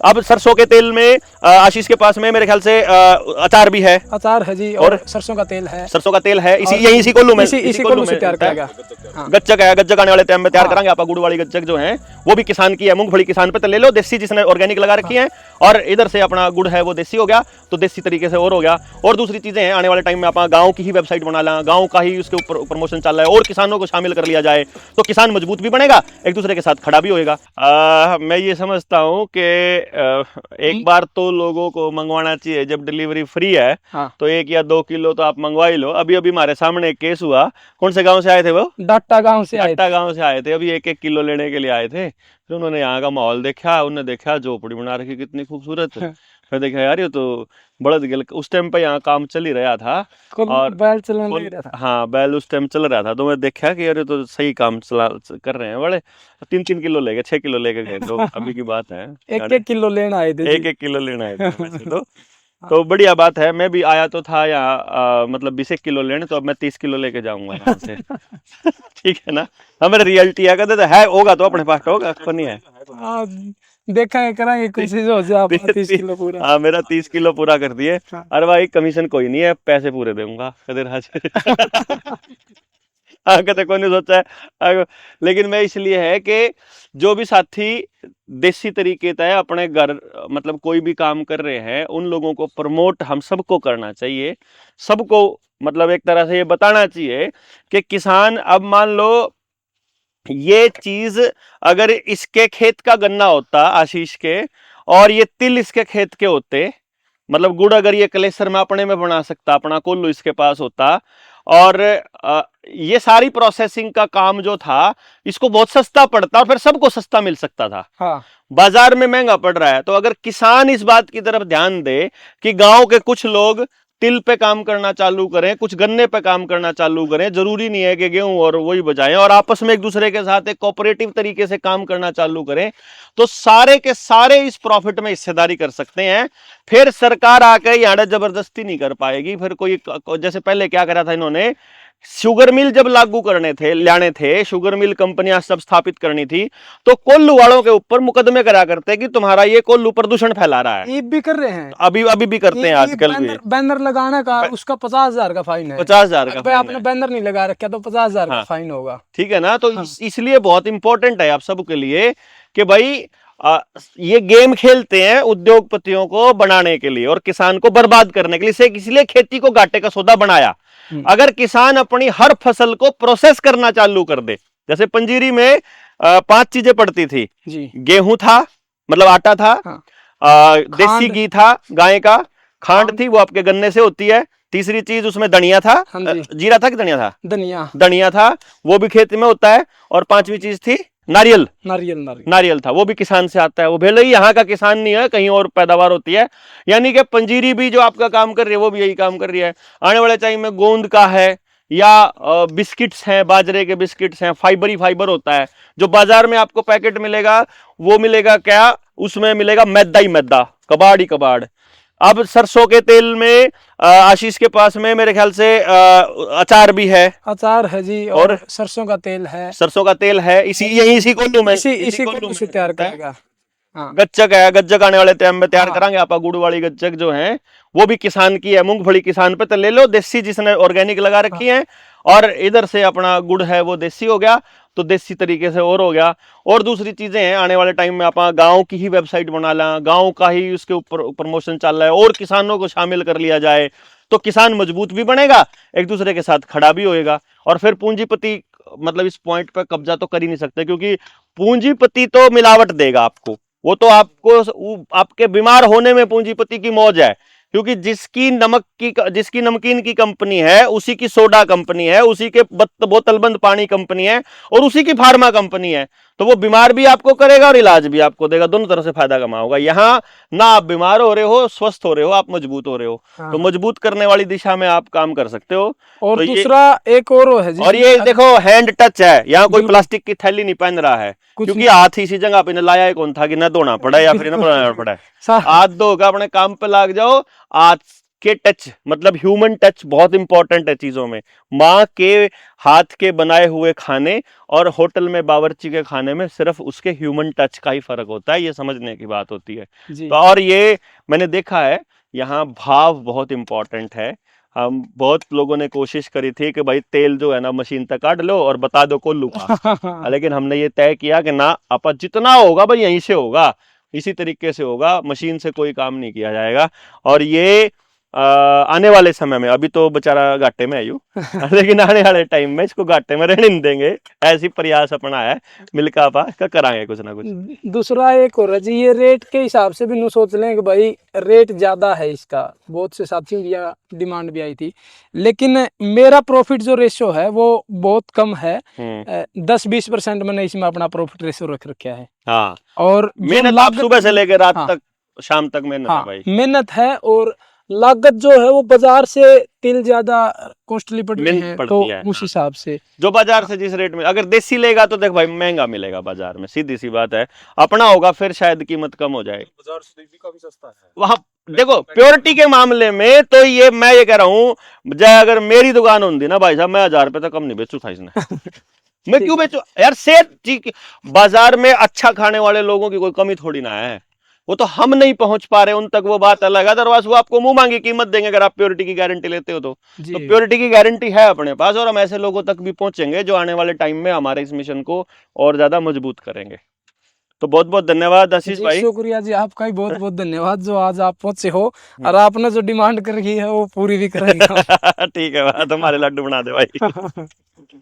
अब सरसों के तेल में आशीष के पास में मेरे ख्याल से अचार भी है। अचार है जी, और सरसों का तेल है। सरसों का तेल है, इसी कोल्लू में इसी कोल्लू से तैयार करेगा। हाँ। गज्जक है, गज्जक आने वाले टाइम में तैयार करांगे। आप गुड़ वाली गज्जक जो है वो भी किसान की है, मूंगफली किसान पे तो ले लो, देसी जिसने ऑर्गेनिक लगा रखी है, और इधर से अपना गुड़ है वो देसी हो गया, तो देसी तरीके से और हो गया। और दूसरी चीजें हैं, आने वाले टाइम में आप गाँव की ही वेबसाइट बना ला, गाँव का ही उसके ऊपर प्रमोशन चल रहा है, और किसानों को शामिल कर लिया जाए तो किसान मजबूत भी बनेगा, एक दूसरे के साथ खड़ा भी होएगा। मैं ये समझता हूँ कि एक बार तो लोगों को मंगवाना चाहिए, जब डिलीवरी फ्री है। हाँ। तो 1 या 2 किलो तो आप मंगवा ही लो। अभी अभी हमारे सामने एक केस हुआ, कौन से गांव से आए थे वो? डाटा गांव से आए थे। डाटा गांव से आए थे, अभी 1-1 किलो लेने के लिए आए थे। फिर उन्होंने यहाँ का माहौल देखा, उन्होंने देखा झोपड़ी बना रखी कितनी खूबसूरत। फिर देखा यार ये तो बड़द गिल, उस टाइम पे यहाँ काम चल ही रहा था, और बैल चलने लग रहा था। हाँ बैल उस टाइम चल रहा था, तो मैं देखा कि यार ये तो सही काम चला कर रहे हैं बड़े। 3-3 किलो ले गए, 6 किलो लेके गए, तो अभी की बात है। 1-1 किलो लेना आए थे। 1-1 किलो लेना है वैसे तो बढ़िया बात है। मैं भी आया तो था यहाँ मतलब 20 किलो लेने, तो अब मैं 30 किलो लेके जाऊंगा यहाँ से। ठीक है ना, हमारे रियलिटी है, कहते है होगा तो अपने पास होगा, नहीं है। देखा है, कराएंगे कोशिश हो जाए। 30 किलो पूरा। हाँ मेरा 30 किलो पूरा कर दिए। हाँ। अरे भाई कमीशन कोई नहीं है, पैसे पूरे दूंगा कदर हाजिर। हाँ कहते कोई नहीं सोचा है, लेकिन मैं इसलिए है कि जो भी साथी देसी तरीके से अपने घर मतलब कोई भी काम कर रहे हैं, उन लोगों को प्रमोट हम सबको करना चाहिए। सबको मतलब एक तरह से ये बताना चाहिए कि किसान, अब मान लो ये चीज अगर इसके खेत का गन्ना होता आशीष के, और ये तिल इसके खेत के होते, मतलब गुड़ अगर ये कलेसर में अपने में बना सकता, अपना कोल्लू इसके पास होता, और ये सारी प्रोसेसिंग का काम जो था इसको बहुत सस्ता पड़ता, और फिर सबको सस्ता मिल सकता था। हाँ। बाजार में महंगा पड़ रहा है, तो अगर किसान इस बात की तरफ ध्यान दे कि गांव के कुछ लोग तिल पे काम करना चालू करें, कुछ गन्ने पे काम करना चालू करें, जरूरी नहीं है कि गेहूं और वही बजाएं, और आपस में एक दूसरे के साथ एक कोऑपरेटिव तरीके से काम करना चालू करें, तो सारे के सारे इस प्रॉफिट में हिस्सेदारी कर सकते हैं। फिर सरकार आकर यहाँ जबरदस्ती नहीं कर पाएगी। फिर कोई जैसे पहले क्या करा था इन्होंने, शुगर मिल जब लागू करने थे, लाने थे, शुगर मिल कंपनियां सब स्थापित करनी थी, तो कोल्लू वालों के ऊपर मुकदमे करा करते कि तुम्हारा ये कोल्लू प्रदूषण फैला रहा है। ये भी कर रहे हैं, अभी भी करते हैं आजकल भी। बैनर लगाने का उसका 50,000 का फाइन है। 50,000 का फाइन आपने है। बैनर नहीं लगा रखा तो 50,000 हाँ। का फाइन होगा। ठीक है ना, तो इसलिए बहुत इंपॉर्टेंट है आप सबके लिए कि भाई ये गेम खेलते हैं उद्योगपतियों को बनाने के लिए और किसान को बर्बाद करने के लिए, इसलिए खेती को घाटे का सौदा बनाया। अगर किसान अपनी हर फसल को प्रोसेस करना चालू कर दे, जैसे पंजीरी में 5 चीजें पड़ती थी जी। गेहूं था, मतलब आटा था। हाँ। देसी घी था गाय का, खांड थी वो आपके गन्ने से होती है, तीसरी चीज उसमें धनिया था। हाँ जीरा था कि धनिया था? धनिया था, वो भी खेती में होता है। और 5वीं चीज थी नारियल था, वो भी किसान से आता है। वो भले ही यहाँ का किसान नहीं है, कहीं और पैदावार होती है। यानी कि पंजीरी भी जो आपका काम कर रही है वो भी यही काम कर रही है। आने वाले टाइम में गोंद का है, या बिस्किट्स हैं, बाजरे के बिस्किट्स हैं, फाइबर ही फाइबर होता है। जो बाजार में आपको पैकेट मिलेगा वो मिलेगा क्या, उसमें मिलेगा मैदा ही मैदा, कबाड़ ही कबाड़। अब सरसों के तेल में आशीष के पास में मेरे ख्याल से अचार भी है। अचार है जी, और सरसों का तेल है। सरसों का तेल है, इसी कोल्लू में इसी कोल्लू से तैयार करेगा। हाँ। गज्जक है, गज्जक आने वाले टाइम में तैयार करांगे। आप गुड़ वाली गज्जक जो है वो भी किसान की है, मूंगफली किसान पे तो ले लो, देसी जिसने ऑर्गेनिक लगा रखी है, और इधर से अपना गुड़ है वो देसी हो गया, तो देसी तरीके से और हो गया। और दूसरी चीजें हैं, आने वाले टाइम में आप गांव की ही वेबसाइट बना ला, गांव का ही उसके ऊपर प्रमोशन चल रहा है, और किसानों को शामिल कर लिया जाए तो किसान मजबूत भी बनेगा, एक दूसरे के साथ खड़ा भी होएगा। और फिर पूंजीपति मतलब इस पॉइंट पर कब्जा तो कर ही नहीं सकते, क्योंकि पूंजीपति तो मिलावट देगा आपको, वो तो आपको आपके बीमार होने में पूंजीपति की मौज है, क्योंकि जिसकी नमकीन की कंपनी है, उसी की सोडा कंपनी है, उसी के बोतलबंद पानी कंपनी है, और उसी की फार्मा कंपनी है, तो वो बीमार भी आपको करेगा और इलाज भी आपको देगा, दोनों तरह से फायदा कमा होगा। यहाँ ना आप बीमार हो रहे हो, स्वस्थ हो रहे हो, आप मजबूत हो रहे हो। हाँ। तो मजबूत करने वाली दिशा में आप काम कर सकते हो। और तो दूसरा एक और है जी, और ये देखो हैंड टच है, यहाँ कोई प्लास्टिक की थैली नहीं पहन रहा है, क्योंकि हाथ इसी जगह पे लाया ही कौन था कि न धोना पड़ा या फिर न बनाना पड़ा है। हाथ धो के अपने काम पे लग जाओ, आज के टच, मतलब ह्यूमन टच बहुत इंपॉर्टेंट है चीजों में। माँ के हाथ के बनाए हुए खाने और होटल में बावर्ची के खाने में सिर्फ उसके ह्यूमन टच का ही फर्क होता है, ये समझने की बात होती है। जी तो और ये मैंने देखा है यहाँ भाव बहुत इंपॉर्टेंट है। हम बहुत लोगों ने कोशिश करी थी कि भाई तेल जो है ना मशीन तक काट लो और बता दो कोल्लू का, लेकिन हमने ये तय किया कि ना, आप जितना होगा भाई यहीं से होगा, इसी तरीके से होगा, मशीन से कोई काम नहीं किया जाएगा। और ये आने वाले समय में, अभी तो बेचारा घाटे में है यू लेकिन आने वाले टाइम में इसको घाटे में रहने नहीं देंगे, ऐसी प्रयास अपना है मिल्क आपा का, कराएंगे कुछ ना कुछ। दूसरा एक और है जी, ये रेट के हिसाब से भी नु सोच लें कि भाई रेट ज्यादा है इसका, बहुत से साथियों की यह डिमांड भी आई थी, लेकिन मेरा प्रॉफिट जो रेशो है वो बहुत कम है। 10-20% मैंने इसमें अपना प्रॉफिट रेशो रख रखा है। हाँ, और जो मेहनत आप सुबह से लेकर रात हाँ, तक, शाम तक मेहनत है भाई। मेहनत है, और लागत जो है वो बाजार से तिल ज्यादा कॉस्टली पड़ रही है, तो उस हिसाब से जो बाजार से जिस रेट में, अगर देसी लेगा तो देख भाई महंगा मिलेगा बाजार में, सीधी सी बात है। अपना होगा फिर शायद कीमत कम हो जाए, बाजार से भी काफी सस्ता है वहां देखो प्योरिटी के मामले में तो ये मैं ये कह रहा हूँ, चाहे अगर मेरी दुकान होती ना भाई साहब, मैं 1000 रुपए तक कम नहीं बेचू था इसने मैं क्यों बेचू यार, सेठ बाजार में अच्छा खाने वाले लोगों की कोई कमी थोड़ी ना है, वो तो हम नहीं पहुंच पा रहे उन तक, वो बात अलग है। अदरवाइज वो आपको मुंह मांगी कीमत देंगे अगर आप प्योरिटी की गारंटी लेते हो तो प्योरिटी की गारंटी है अपने पास, और हम ऐसे लोगों तक भी पहुंचेंगे जो आने वाले टाइम में हमारे इस मिशन को और ज्यादा मजबूत करेंगे। तो बहुत बहुत धन्यवाद आशीष भाई। शुक्रिया जी, आपका ही बहुत बहुत धन्यवाद जो आज आप पहुंचे हो, और आपने जो डिमांड कर रखी है वो पूरी भी करेंगे ठीक है, तुम्हारे लड्डू बना दे भाई